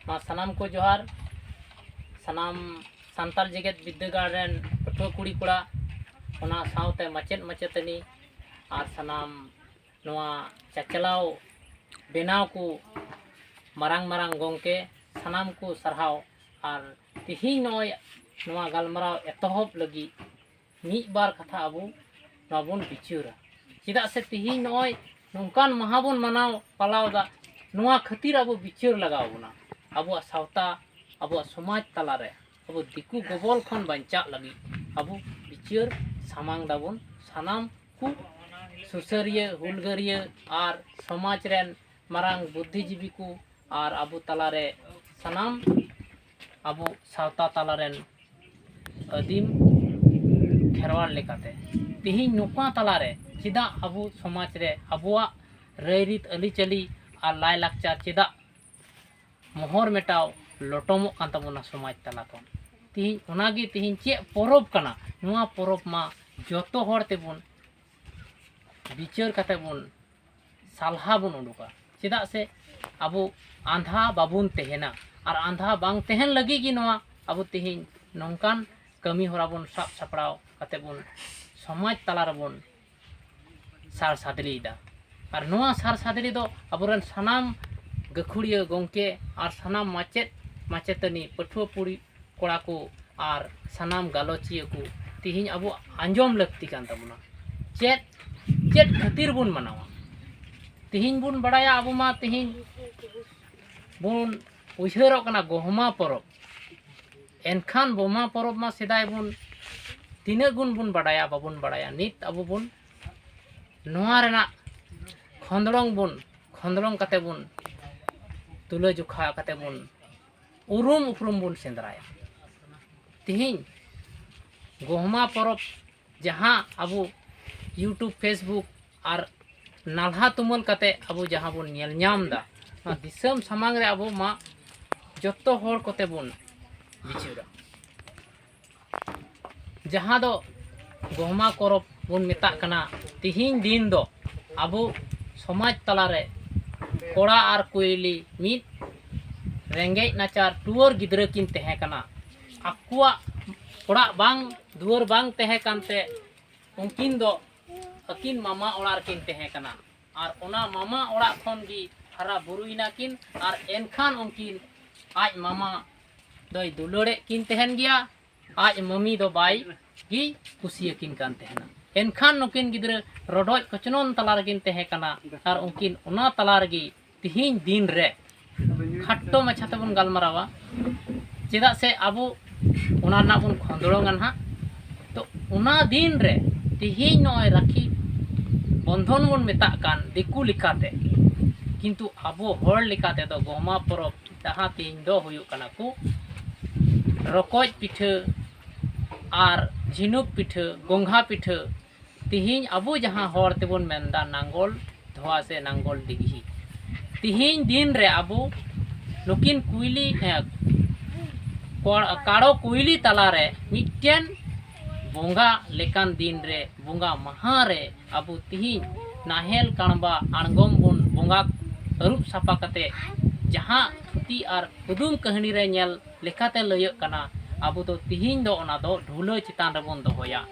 मा सनाम को जोहार सनाम सांताल जेगेत विद्यागार रेन पठुआ कुड़ी कोड़ा ओना सावते मचेद मचेतनी और सनाम नोआ चाचलाव बेनाव को मारांग मारांग गोंके सनाम को सरहाव और तिहिं नोय नोआ गालमराव एतहब लगी मीत बार कथा अबू नोबुन बिचुरा चिदा से तिहिं नोय नोंकान महाबुन मनाव पालावदा नोआ खातिर अबू बिचुर लगाव बुना अबू सावता अबू समाज तलारे अबू दिकू गबल खन बंचा लगी अबू बिचुर सामांग दाबुन सनाम को सुसरिया हुलगरिया और समाज रेन मारांग बुद्धिजीवी को और अबू तलारे सनाम अबू सावता तलारेन आदिम खेरवाल लेकाते तिहिं नुका तलारे चिदा अबू समाज रे अबुआ रईरीत अलीचली और लाई लाकचार चिदा मोहर मेटाव लोटमो कान ताबोना समाज तला खन तिहिं ओनागी तिहिं चे परब कना नुआ परब मा जतो हर तेबुन बिचार कते बुन सालहा बुन उडुका चिदा से अबू आंधा बाबुन तेहेना और आंधा बांग तेहन लगी कि नोआ अबू तिहिं नोंकान कमी होरा बुन साब सापड़ाव कते बुन समाज तला रबुन सार सादलीदा और नोआ सार सादली दो अबुरन सनाम गखुड़िया गोंके और सनाम माचेत माचेतनी पठुआ पुड़ी कोड़ा को और सनाम गालोचिया को तिहिं अबू आंजोम लगती कान ताबुना चेत चेत खातिर बुन मनावा तिहिं बुन बड़ाया अबू मा तिहिं बुन उयहरो कना गोहमा परब एनखान बोमा परब मा सेदाय बुन तीना गुण बुन बड़ाया बाबुन बड़ाया नित अबू बुन नोआ रेना खंदड़ोंग कते बुन तुला जुखा कते बुन उरुम उपरुम बुन सेंद्राया तिहिं गोहमा परब जहाँ अबू यूट्यूब फेसबुक और नाल्हा तुमल कते अबू जहाँ बुन नेल ᱧᱟᱢ दा दिसम समांग रे अबू मा जत्तो होर कते बुन बिचुरा जहाँ दो गोहमा परब बुन मेता कना तिहिं दिन दो अबू समाज तलारे कोड़ा और कुयली मित रेंगेज नाचार टुअर गिद्रा किन तहे कना अकुआ कोड़ा बांग दुअर बांग तहे कानते उनकिन दो अकिन मामा ओड़ा किन तहे कना और ओना मामा ओड़ा खन गी हरा बुरुइना किन और एनखान उनकिन आज मामा दोय दुलड़े किन तहन गया आज मम्मी दो बाई गी कुसिया किन कान तहना एनखान नुकिन गिद्रा रोडोज कचनोन तलार किन तहे कना और उनकिन ओना तलार गी तिहिं दिन रे खट्टो मछा तबुन गालमरावा चेदा से अबू ओना ना बुन खंदड़ोंगन हा तो ओना दिन रे तिहिं नोय राखी बंधन बुन मेता कान दिकू लिकाते किंतु अबू होर लिकाते दो गोहमा परब जहाँ तिहिं दो हुयुक कना को रकोज पिठा और झिनुक पिठा गोंघा पिठा तिहिं अबू जहाँ होर तेबुन मेंदा नांगोल धोआ से नांगोल दिघी तिहिं दिन रे अबू नुकिन कुइली काड़ो कुइली तलारे मिट्टेन बोंगा लेकान दिन रे बोंगा महा रे अबू तिहिं नाहेल काणबा आणगोम बुन बोंगा अरुप सापा कते जहाँ थुती और कुदुम कहानी रे नेल लेकाते लयक कना अबू तो तिहिं दो ओना दो ढुलो चितान रे बुन दोहोया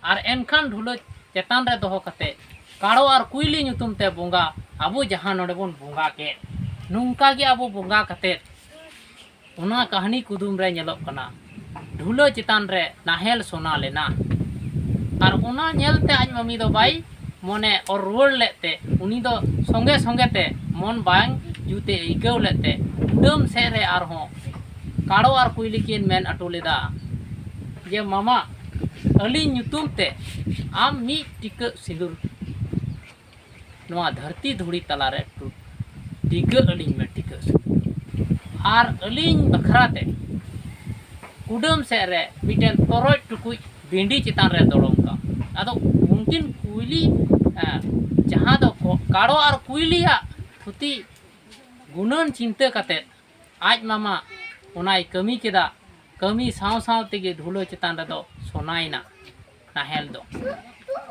और एनखान ढुलो चितान रे दोहो कते काड़ो और कुइली नुतुम ते बोंगा अबू जहाँ नोडे बुन बोंगा के नुंका गे अबू बोंगा कते ओना कहानी कुदुम रे नेलोक कना ढुलो चितान रे नाहेल सोना लेना और ओना नेलते आज मम्मी दो बाई मने और रुआड़ लेते उनी दो संगे संगे ते मन बांग जुते इकव लेते उडम से रे आर हो काड़ो और कुइली किन मेन अटो लेदा जे मामा अली नुतुम ते आम मी टिक सिंदूर नोआ धरती धुड़ी तलारे टिक अली में टिक और अली बखराते उडम से रे मिटेन तोरoj टुकुई भिंडी चितान रे दोड़ोंका अदो उनकिन कुइली जहाँ दो काड़ो और कुइलिया थुती गुणन चिंता कते आज मामा ओनाय कमी केदा कमी साव साव तेगे ढुलो चितान रे दो सोनाइना नाहेल दो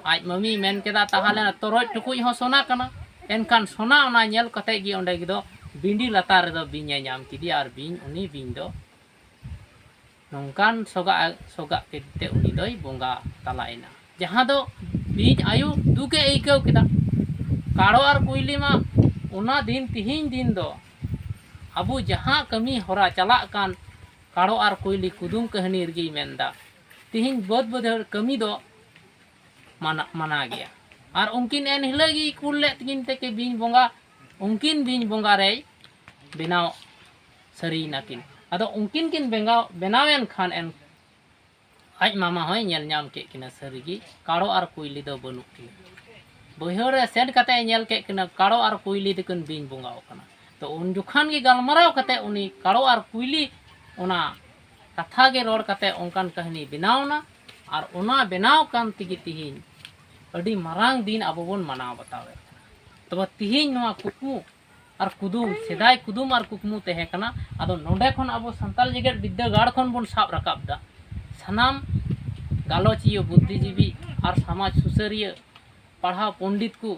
आज मम्मी मेन केदा ताहाले तोरoj टुकुई हो सोना कना एनखान सोना ओना नेल कते गी ओंडे गी दो बिंडी लतार रे दो बिंय नाम किदी आर बिंय उनी बिंय दो नौकान सोगा केते उनी दोय बोंगा तलायना जहां दो बिंय आयु दुके एइकव केदा काड़ो आर कुइली मा उना दिन तिहिन दिन दो अबु जहां कमी होरा चला कान काड़ो आर कुइली कुदुम कहानी रगी मेंदा तिहिन बद कमी दो माना गया और उनकिन एन हिलगी कुल्ले तकिन ते के बिंय बोंगा उनकिन बिंय बोंगा रे बेनाव सरी नाकिन अदो उनकिन किन बेनावेन खान एन आज मामा होय नेल नाम के किना सरीगी काड़ो आर कुइली दो बनु किन बहर रे सेट कते नेल के किना काड़ो आर कुइली दकन बिंय बोंगा ओकना तो उन जुखान की गलमराव कते उनी काड़ो आर कुइली उना कथा के रोड कते उनकान कहानी बनावना और उना बनाव कान तिगी तिहिन अड़ी मारांग दिन अब बन मनाव बतावे तब तिहिन नवा कुकमु और कुदुम सेदाय कुदुम और कुकमु तहे कना आदो नोंडे खन अब संताल जेगेट विद्यागार खन बन साब रकाब दा सनाम गालोचियो बुद्धिजीवी और समाज सुसरिया पढ़ाव पंडित को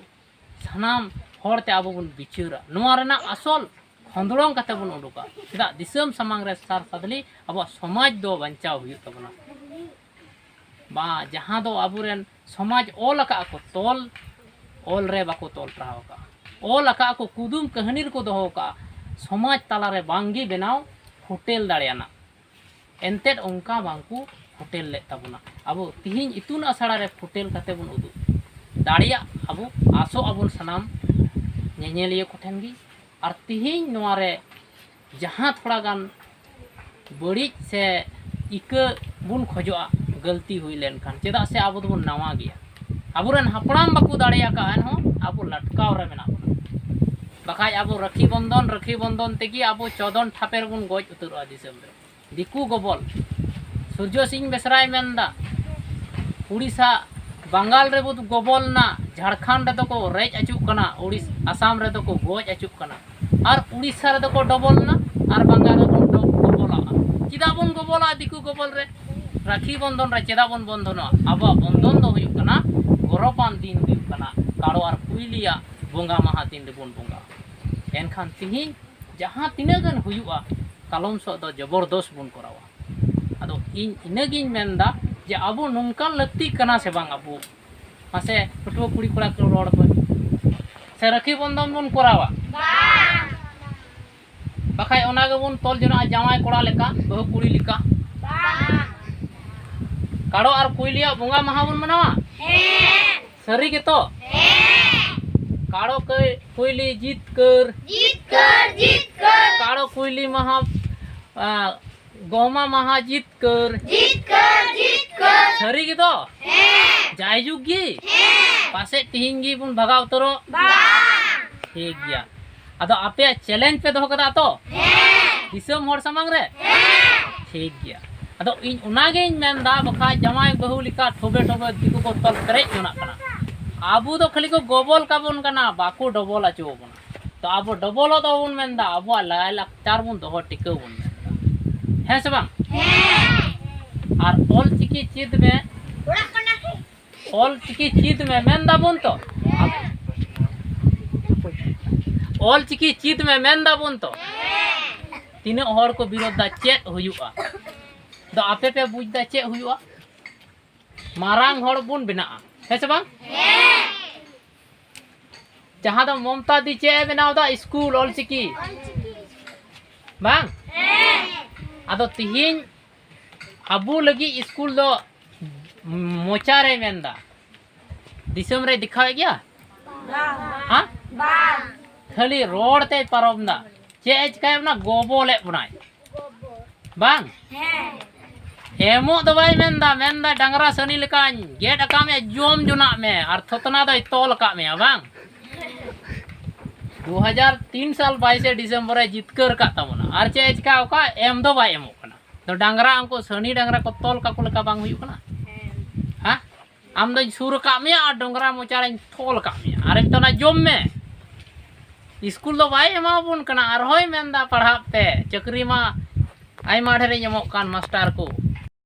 सनाम होरते अब बन बिचारा नवा रेना असल खंदड़ों कते बन उडुका चेदा दिसम समांग रे सार सादली अब समाज दो बंचाव हुई तबना बा जहां दो अबुरेन समाज ओल का को तोल ओल रे बाको तोल रहा का ओल का को कुदुम कहानी को दोहो का समाज तला रे बांगी बनाव होटल दाड़ियाना एंतेड उनका बांकू होटल ले तबना अबो तिहिन इतुन असड़ा रे होटल कते बन उदु दाड़िया अबो आसो अबुन सनाम नेनेलियो कोठेनगी और तिहिन नोआ रे जहां थोड़ा गान बड़ी से इक बुन खोजोआ गलती हुई लेन खान चेदा से अब बन नवा गया अबुरन हपड़ाम बाकू दाड़िया का एनहो अब लटकाव रे मेना बखाय अब रखी बंधन तेगी अब चौदन ठापेर बन गज उतरवा दिसम रे दिकू गबल सूर्य सिंह बेसराय मेंदा उड़ीसा बंगाल रे बुद गबल ना झारखंड रे को रेज अचुक कना आसाम रे को गज अचुक कना और उड़ीसा रे को डबल ना और बंगाल रे बन गबला चिदा बन गबला दिकू गबल रे राखी बंधन रे चेदा बन बंधन अब बंधन दो हुई कना गौरवान दिन हुई कना काड़ो और कुइलिया बोंगा महा दिन रे बन बोंगा एनखान तिहिन जहां तिना गन हुयुआ कलम सो दो जबरदस्त बन करावा अदो इन इनगिन मेंदा जे अबो नोंकान लक्ति कना से बांग अबो मासे पटुआ कुड़ी कोड़ा को रोड पर से राखी बंधन बन करावा बखाय ओना गे बन तोल जना जामाय कोड़ा लेका बहु कुड़ी लेका काड़ो और कुइलिया बोंगा महा बन मनावा सरी के तो काड़ो के कुइली जीत कर काड़ो कुइली महा गोमा महा जीत कर सरी के तो जायजुगी पासे तिहिंगी बुन भगाव तरो ठीक गया अदो आपे चैलेंज पे दो कदा तो दिसम होर समांग रे ठीक गया अदो इन उनागे इन मेंदा बखा जमाय बहु लिका ठोबे दिकु को तल करे जोना कना आबू तो खाली को गोबल का बन कना बाकू डबल आचो बन तो आबो डबल दो बन मेंदा आबो लाय लाचार बन दो टिके बन है से बांग और ऑल चिकी चिद में मेंदा बन तो ऑल चिकी चिद में मेंदा बन तो तीनों हर को विरोधा चेत हुयुआ दो आपे पे बुझदा चे हुयुआ मारांग हर बुन बिना है से बांग जहां दो ममता दी चे बनाव दा स्कूल ऑल चिकी बांग अदो तिहिन अबू लगी स्कूल दो मोचा रे मेंदा दिसम रे दिखावे गया हां खाली रोड ते परम दा चेज काय ना गोबोले बनाय बांग हेमो दो भाई मेंदा डंगरा सनी लेका गेट अका में जोम जुना में और थतना दो तोल का में बांग 2003 साल 22 दिसंबर रे जितकर का तमना और चेज का ओका एम दो भाई एमो कना तो डंगरा हमको सनी डंगरा को तोल का को लेका बांग हुई कना हां आम दो सुर का में और डंगरा मोचारे तोल का में अरे तो ना जोम में स्कूल दो भाई एमा बुन कना और होय मेंदा पढ़ाते चक्री मा आई माढ़े रे एमो कान मास्टर को